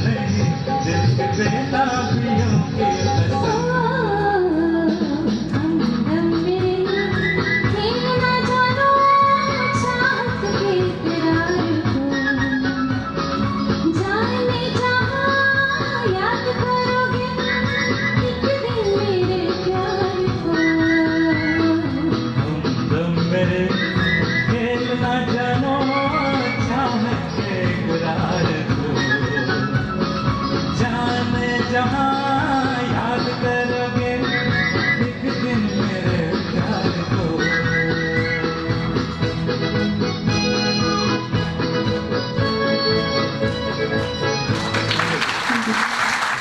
नहीं दिल के बेताबियों की कसम।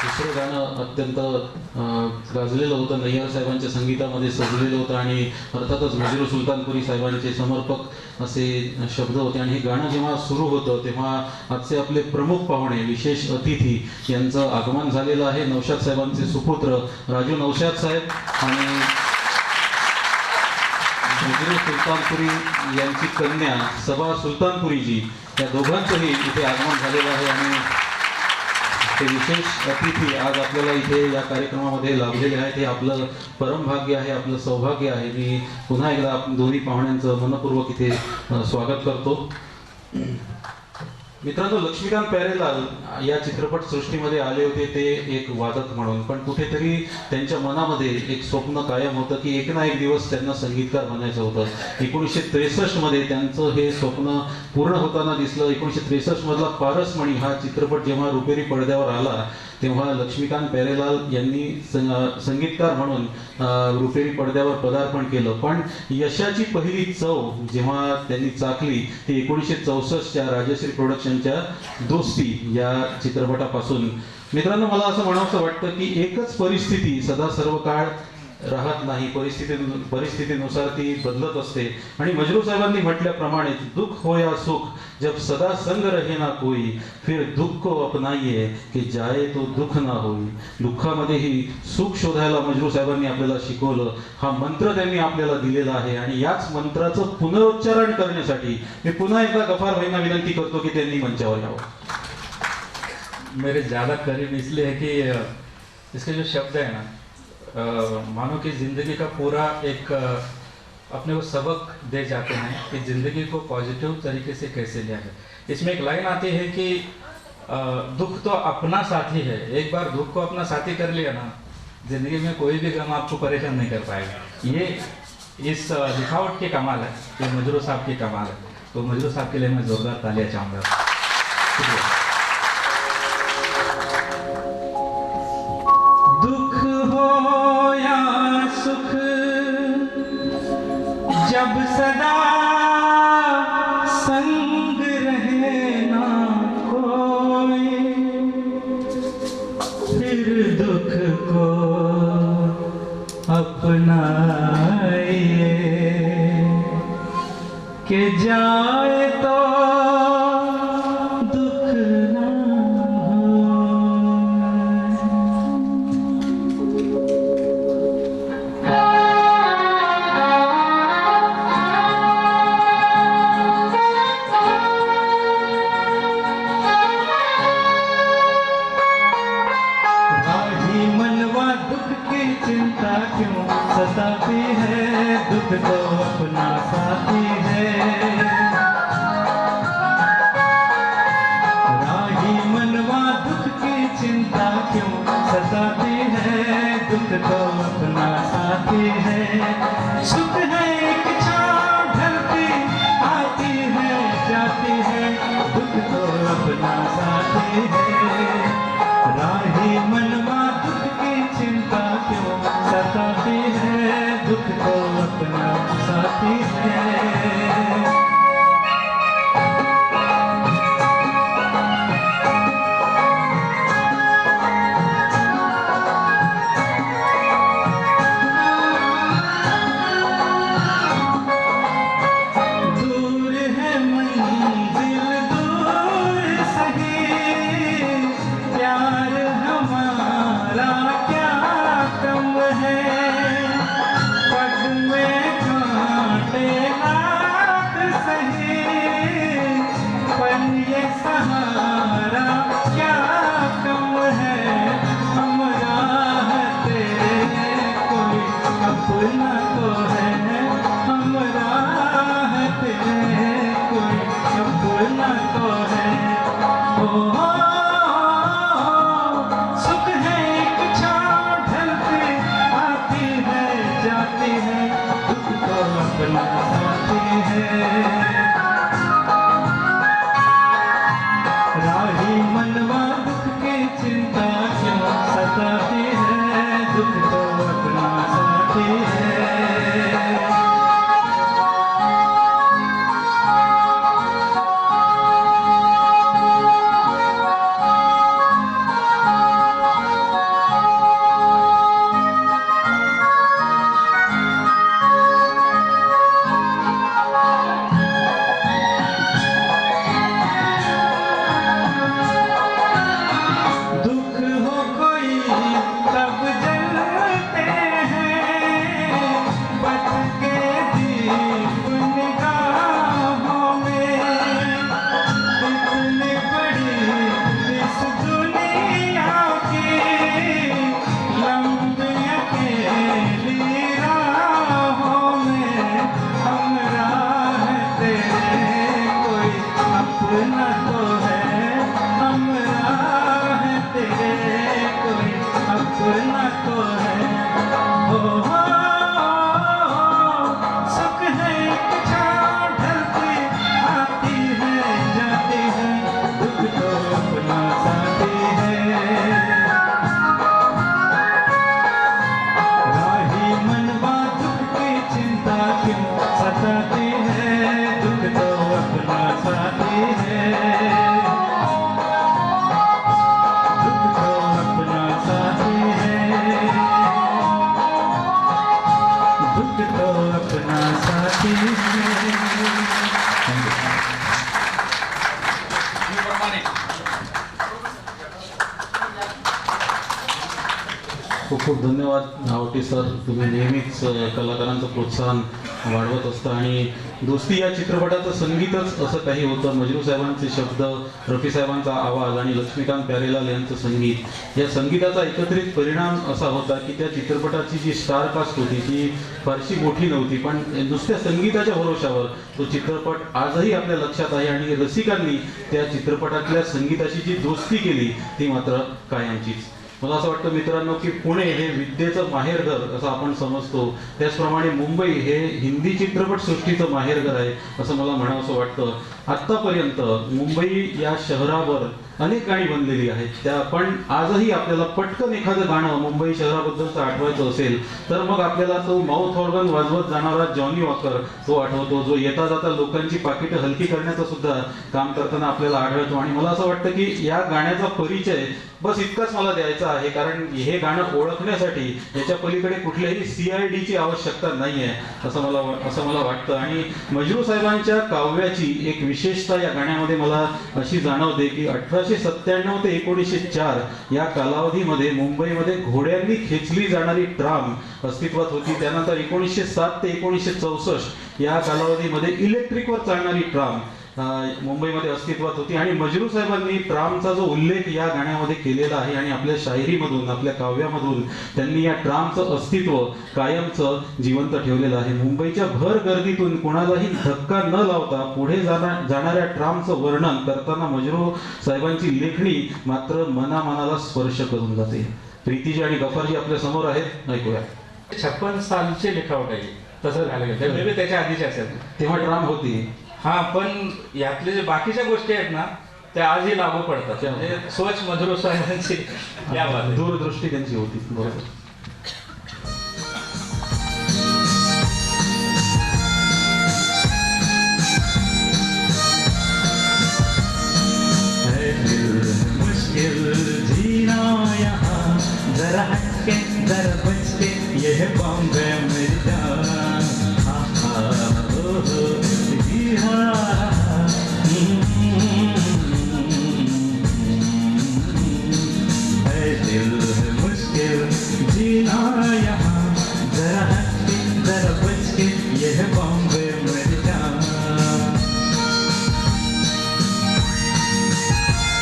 दुसरं गाणं अत्यंत गाजलेलं होतं, नय्यर साहेबांच्या संगीतामध्ये सजलेलं होतं आणि अर्थातच मजरू सुलतानपुरी साहेबांचे समर्पक असे शब्द होते. आणि हे गाणं जेव्हा सुरू होतं तेव्हा आजचे आपले प्रमुख पाहुणे, विशेष अतिथी यांचं आगमन झालेलं आहे. नौशाद साहेबांचे सुपुत्र राजू नौशाद साहेब आणि मजरू सुलतानपुरी यांची कन्या सबा सुलतानपुरीजी, या दोघांचंही इथे आगमन झालेलं आहे. आणि ते विशेष अतिथी आज आपल्याला इथे या कार्यक्रमामध्ये लाभलेले आहेत. हे आपलं परमभाग्य आहे, आपलं सौभाग्य आहे. मी पुन्हा एकदा दोन्ही पाहुण्यांचं मनपूर्वक इथे स्वागत करतो. मित्रांनो, लक्ष्मीकांत प्यारेलाल या चित्रपट सृष्टीमध्ये आले होते ते एक वादक म्हणून, पण कुठेतरी त्यांच्या मनामध्ये एक स्वप्न कायम होतं की एक ना एक दिवस त्यांना संगीतकार बनायचं होतं. 1963 मध्ये त्यांचं हे स्वप्न पूर्ण होताना दिसलं. 1963 मधला पारसमणी हा चित्रपट जेव्हा रुपेरी पडद्यावर आला तेव्हा लक्ष्मीकांत प्यारेलाल यांनी संगीतकार म्हणून रुपेरी पडद्यावर पदार्पण केलं. पण यशाची पहिली चव जेव्हा त्यांनी चाखली ती 1964च्या राजश्री प्रोडक्शनच्या दोस्ती या चित्रपटापासून. मित्रांनो, मला असं म्हणावंसं वाटतं की एकच परिस्थिती सदा सर्व काळ राहत नाही, परिस्थितीनुसार ती बदलत असते. आणि मजरू साहेबांनी म्हटल्याप्रमाणे दुःख हो या सुख जब सदा संग रहे ना कोई फिर दुःख को अपनाइए कि जाए तो दुःख ना होई. दुःखामध्येही सुख शोधायला मजरू साहेबांनी आपल्याला शिकवलं. हा मंत्र त्यांनी आपल्याला दिलेला आहे आणि याच मंत्राचं पुनरुच्चारण करण्यासाठी मी पुन्हा एकदा गफार भाईंना विनंती करतो की त्यांनी मंचावर यावं. मेरे ज़्यादा करीब इसलिए है कि इसके जो शब्द है ना, मानो कि ज़िंदगी का पूरा एक अपने को सबक दे जाते हैं कि ज़िंदगी को पॉजिटिव तरीके से कैसे लिया है. इसमें एक लाइन आती है कि दुख तो अपना साथी है. एक बार दुख को अपना साथी कर लिया ना, ज़िंदगी में कोई भी गम आपको परेशान नहीं कर पाएगा. ये इस लिखावट की कमाल है, ये मजरू साहब की कमाल है. तो मजरू साहब के लिए मैं ज़ोरदार तालियां चाहूँगा. शुक्रिया. जब सदा संग रहे ना कोई फिर दुख को अपनाइए कि जाए तो दुख ना चिंता क्यों सताती है, दुख तो अपना साथी है. राही मनवा दुख की चिंता क्यों सताती है, दुख तो अपना साथी है. सुख है एक छाँव ढलती आती है जाती है, दुख तो अपना साथी है. राही मनवा दुख की चिंता क्यों सताती है, दुख तो अपना साथी है. दूर है मंजिल दूर सही अपना तो है। ओ सुख है एक छाँव ढलती आती है जाती है, दुख तो अपना साथी है। राही मनवा दुख की चिंता क्यों सताती है, दुख तो अपना साथी है। दुख हो कोई तब जलते हैं, बच के दीप निगाहों में। इतनी बड़ी इस दुनिया की लंबी अकेली राहों में, हम राह तेरे कोई अपना तो है, हम राह तेरे कोई अपना तो है। ओ सुख है एक छाँव ढलती आती है जाती है, दुख तो अपना साथी है। राही मनवा दुख की चिंता क्यों सताती है, दुख तो अपना साथी है। दुख तो अपना साथी है, दुख तो अपना साथी है। खूप खूप धन्यवाद आवटे सर, तुम्ही नेहमीच कलाकारांचं प्रोत्साहन वाढवत असता. आणि दोस्ती या चित्रपटाचं संगीतच असं काही होतं. मजरू साहेबांचे शब्द, रफी साहेबांचा आवाज आणि लक्ष्मीकांत प्यारेलाल यांचं संगीत, या संगीताचा एकत्रित परिणाम असा होता की त्या चित्रपटाची जी स्टार कास्ट होती ती फारशी मोठी नव्हती, पण नुसत्या संगीताच्या भरोशावर तो चित्रपट आजही आपल्या लक्षात आहे. आणि रसिकांनी त्या चित्रपटातल्या संगीताची जी दोस्ती केली ती मात्र कायमचीच. मला असं वाटतं मित्रांनो की पुणे हे विद्येचं माहेरघर असं आपण समजतो, त्याचप्रमाणे मुंबई हे हिंदी चित्रपटसृष्टीचं माहेरघर आहे असं मला म्हणावंसं वाटतं. आत्तापर्यंत मुंबई या शहरावर अनेक गाणी बनलेली आहेत, त्या पण आजही आपल्याला पटकन एखादं गाणं मुंबई शहराबद्दलचं आठवायचं असेल तर मग आपल्याला तो माउथ ऑर्गन वाजवत जाणारा जॉनी वॉकर तो आठवतो, जो येता जाता लोकांची पाकिटं हलकी करण्याचं सुद्धा काम करताना आपल्याला आढळतो. आणि मला असं वाटतं की या गाण्याचा परिचय बस इतकाच मला द्यायचा आहे, कारण हे गाणं ओळखण्यासाठी याच्या पलीकडे कुठल्याही CIDची आवश्यकता नाही आहे असं मला वाटतं. आणि मजरू साहेबांच्या काव्याची एक विशेषता या गाण्यामध्ये मला अशी जाणवते की 1897 ते 1904 या कालावधीमध्ये मुंबईमध्ये घोड्यांनी खेचली जाणारी ट्राम अस्तित्वात होती. त्यानंतर 1907 ते 1964 या कालावधीमध्ये इलेक्ट्रिकवर चालणारी ट्राम मुंबईमध्ये अस्तित्वात होती. आणि मजरू साहेबांनी ट्रामचा जो उल्लेख या गाण्यामध्ये केलेला आहे आणि आपल्या शायरीमधून, आपल्या काव्यामधून त्यांनी या ट्रामचं अस्तित्व कायमचं जिवंत ठेवलेलं आहे. मुंबईच्या भर गर्दीतून कोणालाही धक्का न लावता पुढे जाणाऱ्या ट्रामचं वर्णन करताना मजरू साहेबांची लेखणी मात्र मनाला स्पर्श करून जाते. प्रीतीजी आणि गफारजी आपल्या समोर आहेत, ऐकूया. 56 सालचे लिखावट आहे, तसं झालं गेलं. मे बी त्याच्या आधीचे असेल, तेव्हा ट्राम होती. हा, पण यातले जे बाकीच्या गोष्टी आहेत ना त्या आजही लागू पडतात. म्हणजे सोच मजरू साहेबांची या बाबतीत दूरदृष्टी त्यांची होती. बरोबर. मुश्किल जीना यहाँ, जरा हटके जरा बचके, यह बॉम्बे मेरी जान। है दिल है मुश्किल जीना यहाँ, जरा हटके जरा बचके, यह बॉम्बे मेरी जान।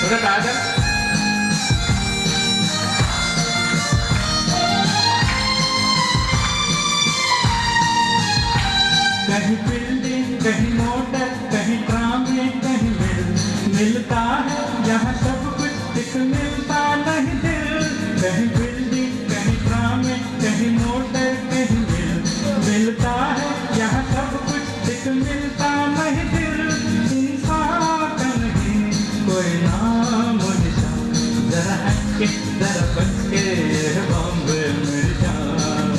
थोडं काय झालं? कहीं बिल्डिंग, कहीं मोटर, कहीं ट्रामे, कहीं के जरा बच के ये बॉम्बे मेरी जान,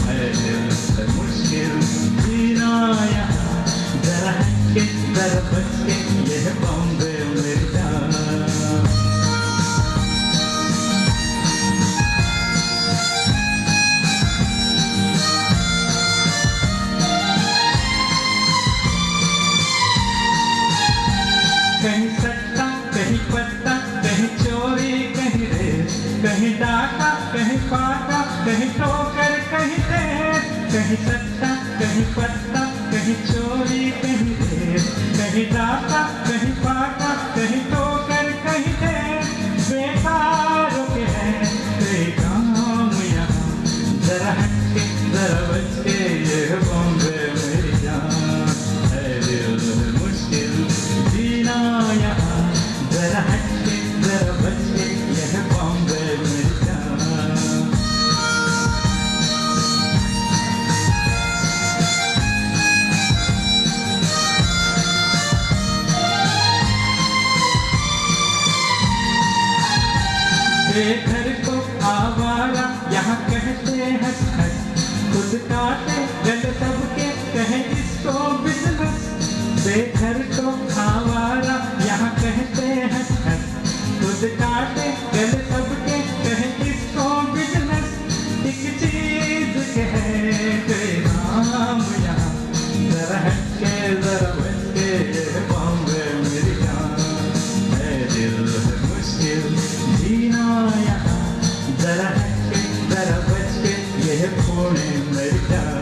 है दिल है मुश्किल जीना यहाँ, जरा हट के जरा बच के ये बॉम्बे मेरी जान। कहीं सट्टा कहीं पत्ता कहीं चोरी कहीं रेस, कहीं डाका कहीं फाका कहीं ठोकर कहीं तेज, कहीं सट्टा कहीं पत्ता कहीं चोरी कहीं रेस, कहीं डाका कहीं फाका कहीं ठोकर कहीं तेज, बेकारों के हैं कई काम यहाँ, जरा हट के जरा बच के ये बॉम्बे मेरी जान, है दिल है मुश्किल जीना यहाँ, जरा हट के जरा बच के यह बॉम्बे मेरी जान। बेघर को आवारा यहाँ कहते हंस हंस, खुद काटे गले सबके कहे इसको बिजनेस, बेघर को आवारा यहाँ कहते हंस हंस, खुद काटे गले सबके कहे इसको बिजनेस, एक चीज कहे कोई नाम यहाँ, जरा हट के जरा बच के ये बॉम्बे मेरी जान, है दिल है मुश्किल जीना यहाँ, जरा हट के जरा बच के ये पुणे मेरी जान।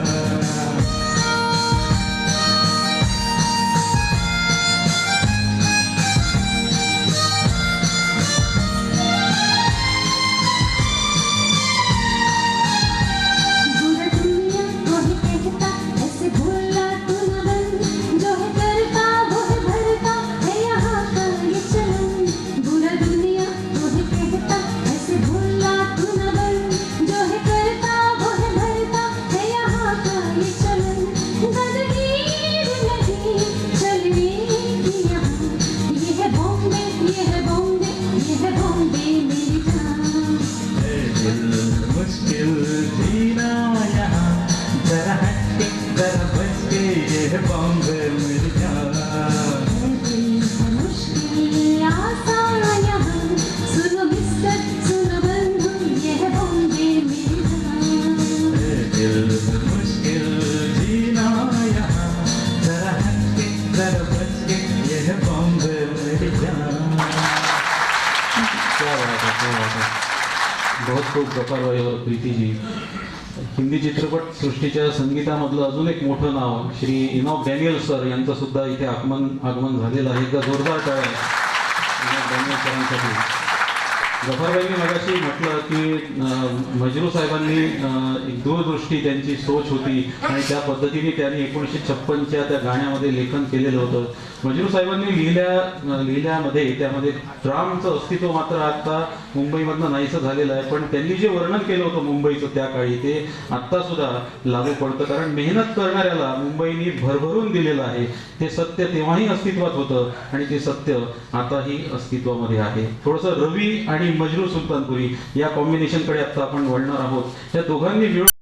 बुरा दुनिया वो ही कहता ऐसे भूलना तू न बन, जो है करता वो है भरता है यहाँ का ये चलन, बुरा दुनिया वो ही कहता ऐसे भूलना तू न बन, जो है करता वो है भरता है यहाँ का ये चलन, तदबीर नहीं चलने की यहाँ, ये है बॉम्बे ये है बॉम्बे ये है बॉम्बे मेरी जान। है दिल मुश्किल जीना यहाँ, जरा हट के जरा बच के ये बॉम्बे मेरी जान। मुश्किल आसान यहाँ, सुनो मिस्टर सुनो बंधु ये है बॉम्बे मेरी जान। है दिल मुश्किल जीना यहाँ, जरा हट के जरा बच के ये बॉम्बे मेरी जान। क्या बात है, क्या बात है. बहुत खूप गफारभाई और प्रीतीजी. हिंदी चित्रपट सृष्टीच्या संगीतामधलं अजून एक मोठं नाव श्री इनॉक डॅनियल सर यांचं सुद्धा इथे आगमन झालेलं आहे. एकदा जोरदार टाळ्या इनॉक डॅनियल सरांसाठी. गफारभाईंनी मगाशी म्हटलं की मजरू साहेबांनी एक दूरदृष्टी त्यांची सोच होती आणि त्या पद्धतीने त्यांनी 1956च्या त्या गाण्यामध्ये लेखन केलेलं होतं. मजरू साहेबांनी लिहिल्यामध्ये त्यामध्ये ट्रामचं अस्तित्व मात्र आता मुंबईमधनं नाहीसं झालेलं आहे, पण त्यांनी जे वर्णन केलं होतं मुंबईचं त्या काळी ते आत्ता सुद्धा लागू पडतं. कारण मेहनत करणाऱ्याला मुंबईनी भरभरून दिलेलं आहे. ते सत्य तेव्हाही अस्तित्वात होतं आणि ते सत्य आताही अस्तित्वामध्ये आहे. थोडंसं रवी आणि मजरू सुलतानपुरी या कॉम्बिनेशनकडे आता आपण वळणार आहोत. त्या दोघांनी मिळून